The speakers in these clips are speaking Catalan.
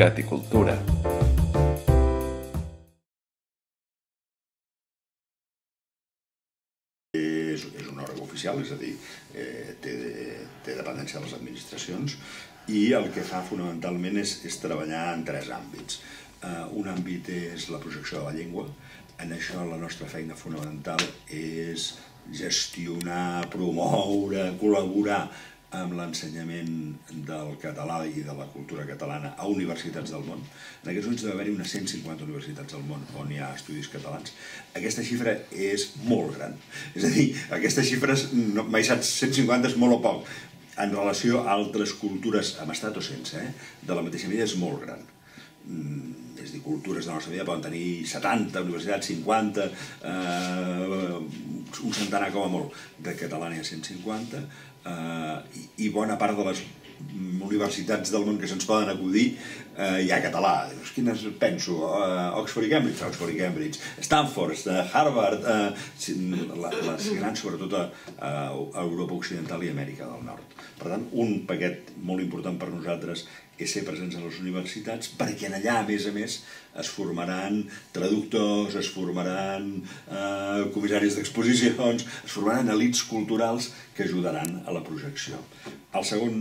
Caticultura. És un òrgan oficial, és a dir, té dependència de les administracions i el que fa fonamentalment és treballar en tres àmbits. Un àmbit és la projecció de la llengua. En això la nostra feina fonamental és gestionar, promoure, col·laborar amb l'ensenyament del català i de la cultura catalana a universitats del món. En aquests moments deve haver-hi unes 150 universitats del món on hi ha estudis catalans. Aquesta xifra és molt gran. És a dir, aquestes xifres, mai saps, 150 és molt o poc. En relació a altres cultures, amb estat o sense, de la mateixa mida és molt gran. És a dir, cultures de la nostra vida poden tenir 70 universitats, 50, un centenar com a molt. De català n'hi ha 150, i bona part de les universitats del món que se'ns poden acudir hi ha català. Quines penso? Oxford i Cambridge, Stanford, Harvard, les grans, sobretot a Europa Occidental i Amèrica del Nord. Per tant, un paquet molt important per nosaltres és ser presents a les universitats, perquè allà, a més, es formaran traductors, es formaran comissaris d'exposicions, es formaran elits culturals que ajudaran a la projecció. El segon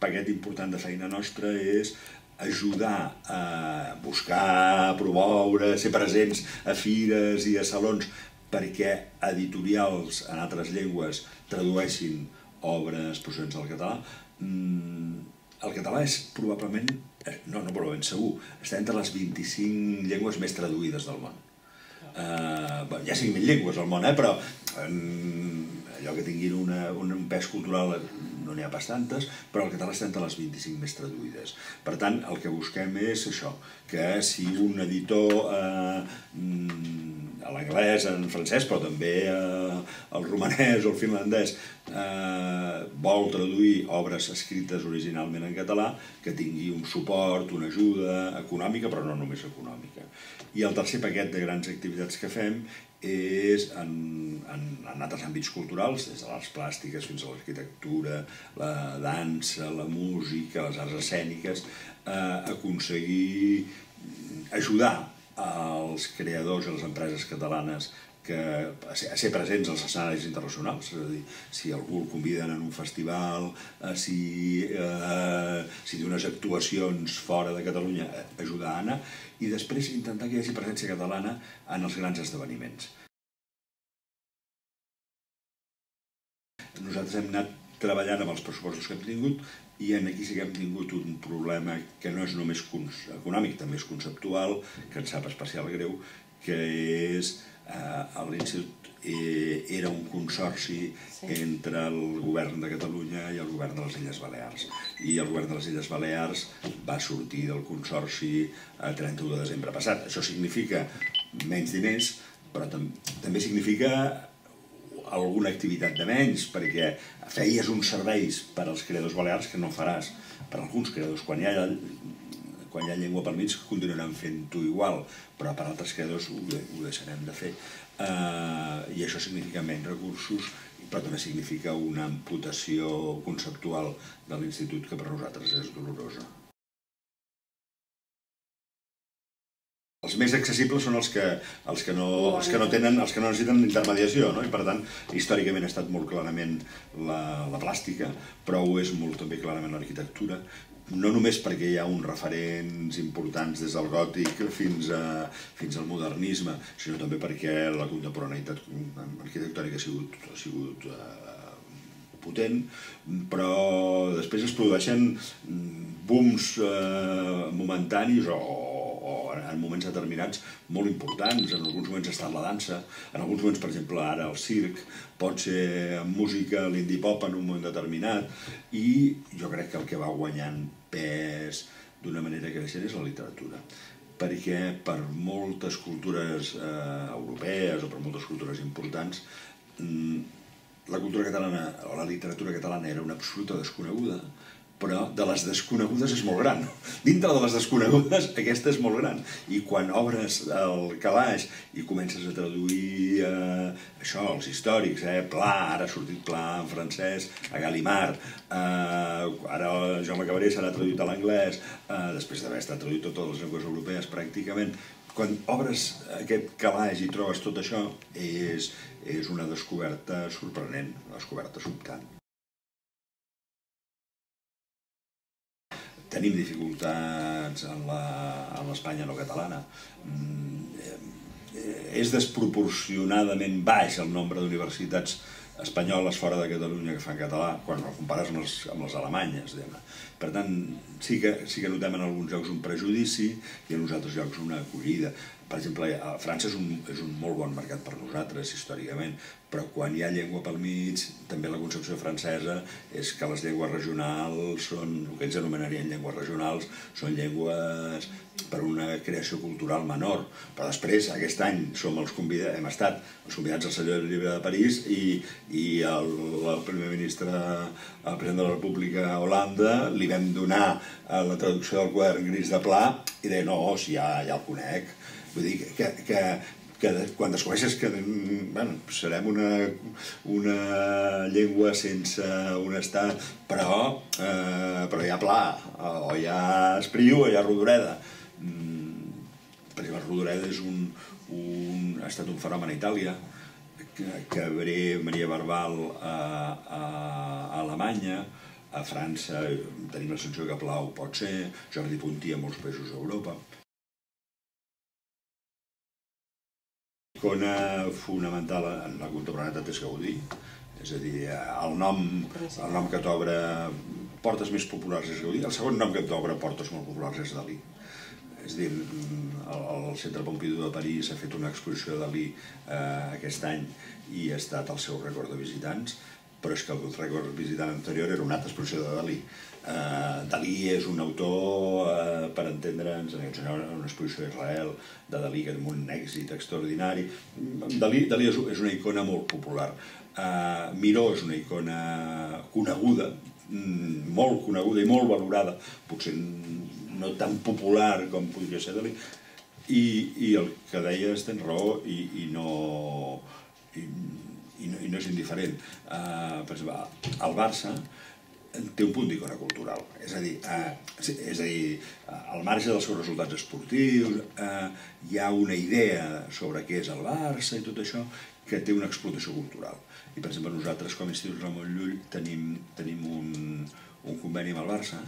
paquet important de feina nostra és ajudar a buscar, promoure, ser presents a fires i a salons perquè editorials en altres llengües tradueixin obres procedents del català. El català és probablement, no probablement, segur, està entre les 25 llengües més traduïdes del món. Hi ha 5.000 llengües al món, però allò que tinguin un pes cultural no n'hi ha pas tantes, però el català està entre les 25 més traduïdes. Per tant, el que busquem és això, que si un editor a l'anglès, en francès, però també el romanès o el finlandès vol traduir obres escrites originalment en català, que tingui un suport, una ajuda econòmica, però no només econòmica. I el tercer paquet de grans activitats que fem és en altres àmbits culturals, des de les plàstiques fins a l'arquitectura, la dansa, la música, les arts escèniques, aconseguir ajudar als creadors i a les empreses catalanes a ser presents als escenaris internacionals. És a dir, si algú el conviden en un festival, si té unes actuacions fora de Catalunya, ajudar a anar, i després intentar que hi hagi presència catalana en els grans esdeveniments. Nosaltres hem anat treballant amb els pressupostos que hem tingut i aquí sí que hem tingut un problema que no és només econòmic, també és conceptual, que ens sap especial greu, que és l'Institut era un consorci entre el govern de Catalunya i el govern de les Illes Balears. I el govern de les Illes Balears va sortir del consorci a 31 de desembre passat. Això significa menys diners, però també significa alguna activitat de menys, perquè feies uns serveis per als creadors balears que no faràs per alguns creadors. Quan hi ha llengua pel mig continuaran fent-ho igual, però per altres creadors ho deixarem de fer. I això significa menys recursos, però també significa una amputació conceptual de l'institut que per nosaltres és dolorosa. Els més accessibles són els que no necessiten intermediació, i per tant, històricament ha estat molt clarament la plàstica, però ho és molt també clarament l'arquitectura, no només perquè hi ha uns referents importants des del gòtic fins al modernisme, sinó també perquè la contemporaneïtat arquitectònica ha sigut potent, però després es produeixen booms momentanis o en moments determinats molt importants. En alguns moments ha estat la dansa, en alguns moments, per exemple, ara el circ, pot ser música, l'indie pop en un moment determinat, i jo crec que el que va guanyant pes d'una manera creixent és la literatura, perquè per moltes cultures europees o per moltes cultures importants la cultura catalana o la literatura catalana era una absoluta desconeguda, però de les desconegudes és molt gran. Dintre de les desconegudes, aquesta és molt gran. I quan obres el calaix i comences a traduir això, els històrics, Pla, ara ha sortit Pla en francès, a Gallimard, ara Jaume Cabré serà traduït a l'anglès, després d'haver estat traduït a totes les llengües europees pràcticament. Quan obres aquest calaix i trobes tot això, és una descoberta sorprenent, una descoberta sobtant. Tenim dificultats en l'Espanya no catalana. És desproporcionadament baix el nombre d'universitats espanyoles fora de Catalunya que fan català, quan el compares amb les alemanyes. Per tant, sí que notem en alguns llocs un prejudici i en uns altres llocs una acollida. Per exemple, França és un molt bon mercat per nosaltres, històricament, però quan hi ha llengua pel mig, també la concepció francesa és que les llengües regionals són, el que ells anomenarien llengües regionals, són llengües per una creació cultural menor. Però després, aquest any, hem estat els convidats al Saló del Llibre de París i el primer ministre, el president de la República Holanda, li vam donar la traducció del quadern gris de Pla i deia, no, si ja el conec. Vull dir que quan descobreixes que serem una llengua sense un estat, però hi ha Pla, o hi ha Espriu, o hi ha Rodoreda. Per exemple, Rodoreda ha estat un fenomen a Itàlia, Cabré, Maria Barbal a Alemanya, a França tenim la sensació que Pla ho pot ser, Jordi Puntí a molts països d'Europa. L'icona fonamental en la contemporaneitat és Gaudí, és a dir, el nom que t'obre portes més populars és Gaudí, el segon nom que t'obre portes molt populars és Dalí. És a dir, el Centre Pompidou de París ha fet una exposició de Dalí aquest any i ha estat el seu rècord de visitants, però és que el rècord visitant anterior era una altra exposició de Dalí. Dalí és un autor, per entendre'ns, una exposició a Israel de Dalí, que és un èxit extraordinari. Dalí és una icona molt popular. Miró és una icona coneguda, molt coneguda i molt valorada, potser no tan popular com podria ser Dalí, i el que deies tens raó i no és indiferent. Per exemple, el Barça té un punt d'icona cultural, és a dir, al marge dels seus resultats esportius hi ha una idea sobre què és el Barça i tot això que té una explotació cultural. I per exemple nosaltres com a Institut Ramon Llull tenim un conveni amb el Barça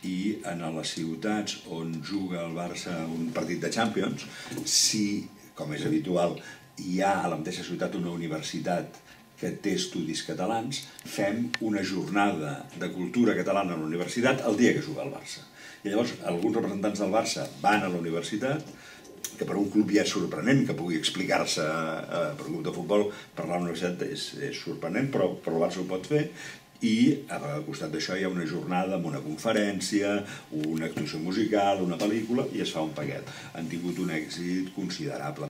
i en les ciutats on juga el Barça un partit de Champions, si, com és habitual, hi ha a la mateixa ciutat una universitat que té estudis catalans, fem una jornada de cultura catalana a la universitat el dia que juga el Barça. I llavors alguns representants del Barça van a la universitat, que per un club ja és sorprenent que pugui explicar-se, per un club de futbol parlar a la universitat és sorprenent, però el Barça ho pot fer, i al costat d'això hi ha una jornada amb una conferència, una actuació musical, una pel·lícula, i es fa un paquet. Han tingut un èxit considerable.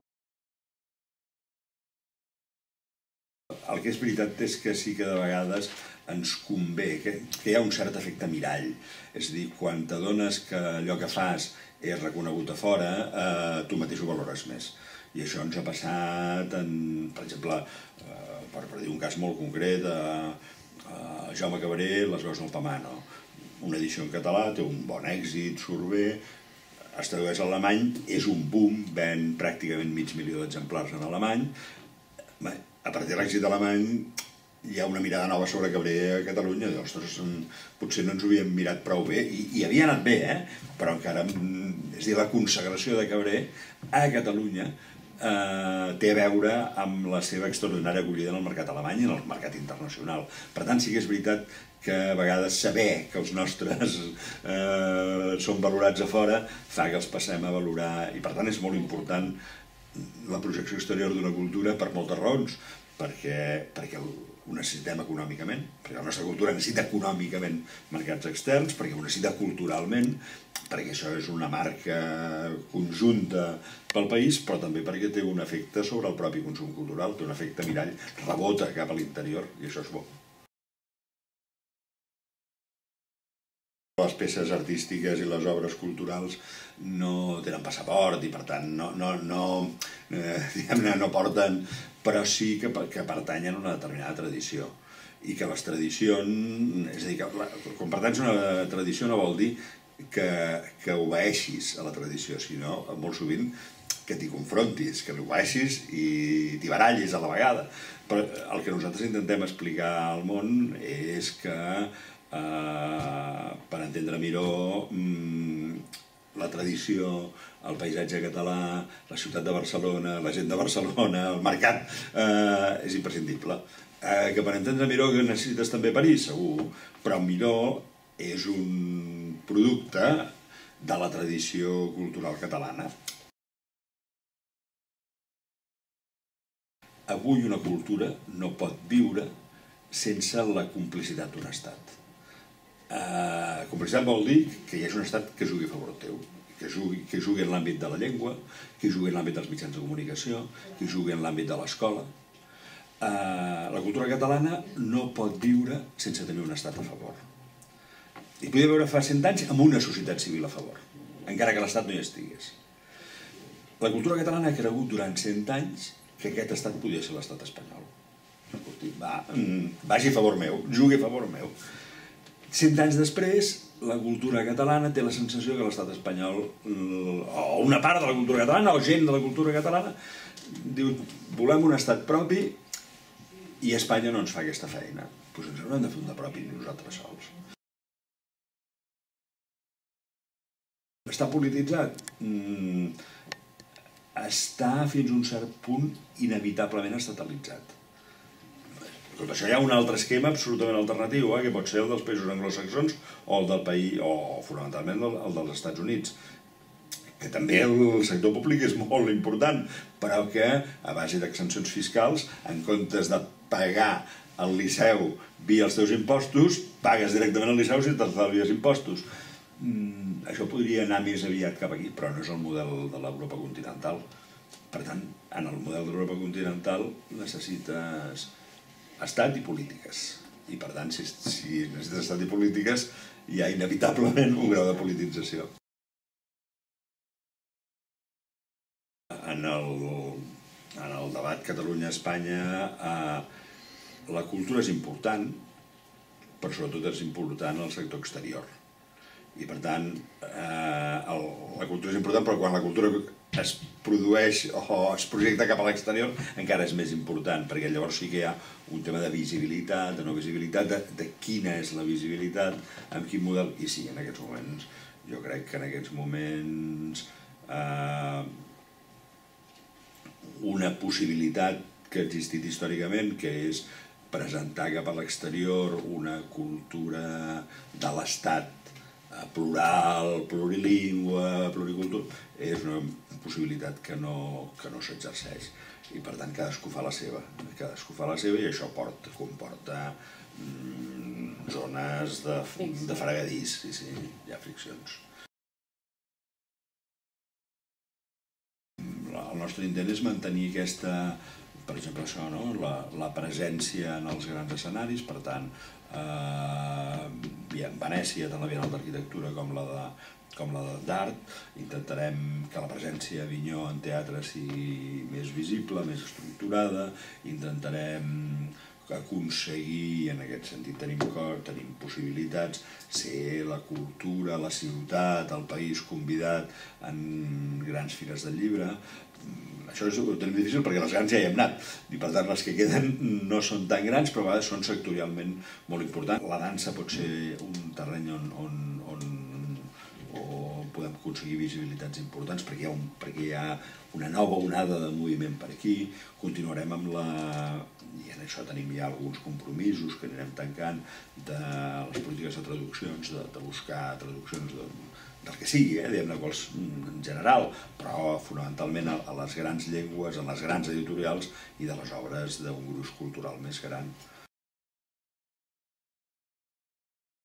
El que és veritat és que sí que de vegades ens convé, que hi ha un cert efecte mirall. És a dir, quan t'adones que allò que fas és reconegut a fora, tu mateix ho valores més. I això ens ha passat, per exemple, per dir un cas molt concret, Jaume Cabré, Les veus del Pamano. Una edició en català, té un bon èxit, surt bé, es tradueix a alemany, és un boom, ven pràcticament 500.000 d'exemplars en alemany. A partir de l'èxit alemany hi ha una mirada nova sobre Cabré a Catalunya. Ostres, potser no ens ho havíem mirat prou bé, i havia anat bé, però encara, és a dir, la consagració de Cabré a Catalunya té a veure amb la seva extraordinària acollida en el mercat alemany i en el mercat internacional. Per tant, sí que és veritat que a vegades saber que els nostres són valorats a fora fa que els passem a valorar, i per tant és molt important la projecció exterior d'una cultura per moltes raons, perquè ho necessitem econòmicament, perquè la nostra cultura necessita econòmicament mercats externs, perquè ho necessita culturalment, perquè això és una marca conjunta pel país, però també perquè té un efecte sobre el propi consum cultural, té un efecte mirall, rebota cap a l'interior, i això és bo. Les peces artístiques i les obres culturals no tenen passaport i per tant no porten, però sí que pertanyen a una determinada tradició. i que les tradicions... És a dir, que quan pertanys a una tradició no vol dir que obeeixis a la tradició, sinó molt sovint que t'hi confrontis, que l'obeeixis i t'hi barallis a la vegada. Però el que nosaltres intentem explicar al món és que, per entendre Miró, la tradició, el paisatge català, la ciutat de Barcelona, la gent de Barcelona, el mercat, és imprescindible. Que per entendre Miró necessites també París, segur, però Miró és un producte de la tradició cultural catalana. Avui una cultura no pot viure sense la complicitat d'un estat. Complicitat vol dir que hi hagi un estat que jugui a favor teu, que jugui en l'àmbit de la llengua, que jugui en l'àmbit dels mitjans de comunicació, que jugui en l'àmbit de l'escola. La cultura catalana no pot viure sense tenir un estat a favor. I podia viure fa 100 anys amb una societat civil a favor, encara que l'estat no hi estigués. La cultura catalana ha cregut durant 100 anys que aquest estat podia ser l'estat espanyol. Vagi a favor meu, jugui a favor meu. 100 anys després, la cultura catalana té la sensació que l'estat espanyol, o una part de la cultura catalana, o gent de la cultura catalana, diu, volem un estat propi i Espanya no ens fa aquesta feina. Doncs ens haurem de fer un de propi nosaltres sols. Està polititzat? Està fins a un cert punt inevitablement estatalitzat. Tot això hi ha un altre esquema absolutament alternatiu, que pot ser el dels països anglosaxons o el del país, o fonamentalment el dels Estats Units, que també el sector públic és molt important, però que a base d'exempcions fiscals, en comptes de pagar al Liceu via els teus impostos, pagues directament al Liceu si t'estalvies impostos. Això podria anar més aviat cap aquí, però no és el model de l'Europa continental. Per tant, en el model de l'Europa continental necessites estat i polítiques. I per tant, si necessites estat i polítiques, hi ha inevitablement un grau de politització. En el debat Catalunya-Espanya, la cultura és important, però sobretot és important el sector exterior. I per tant, la cultura és important, però quan la cultura es produeix o es projecta cap a l'exterior encara és més important, perquè llavors sí que hi ha un tema de visibilitat, de no visibilitat, de quina és la visibilitat, amb quin model. I sí, en aquests moments, jo crec que en aquests moments una possibilitat que ha existit històricament, que és presentar cap a l'exterior una cultura de l'Estat plural, plurilingüe, pluricultural, és una possibilitat que no s'exerceix. I per tant cadascú fa la seva. Cadascú fa la seva i això comporta zones de fregadís, sí, hi ha friccions. El nostre intent és mantenir aquesta, per exemple, això, la presència en els grans escenaris, per tant, Venècia, tant la Bienal d'Arquitectura com la d'Art, intentarem que la presència a Avinyó en teatre sigui més visible, més estructurada, intentarem aconseguir, en aquest sentit tenim possibilitats, ser la cultura, la ciutat, el país convidat en grans fires del llibre. Això ho tenim difícil perquè les grans ja hi hem anat, i per tant les que queden no són tan grans, però a vegades són sectorialment molt importants. La dansa pot ser un terreny on podem aconseguir visibilitats importants perquè hi ha una nova onada de moviment per aquí. Continuarem amb i en això tenim ja alguns compromisos que anirem tancant de les polítiques de traduccions, de buscar traduccions del que sigui, diguem-ne, en general, però fonamentalment a les grans llengües, a les grans editorials i de les obres d'un gruix cultural més gran.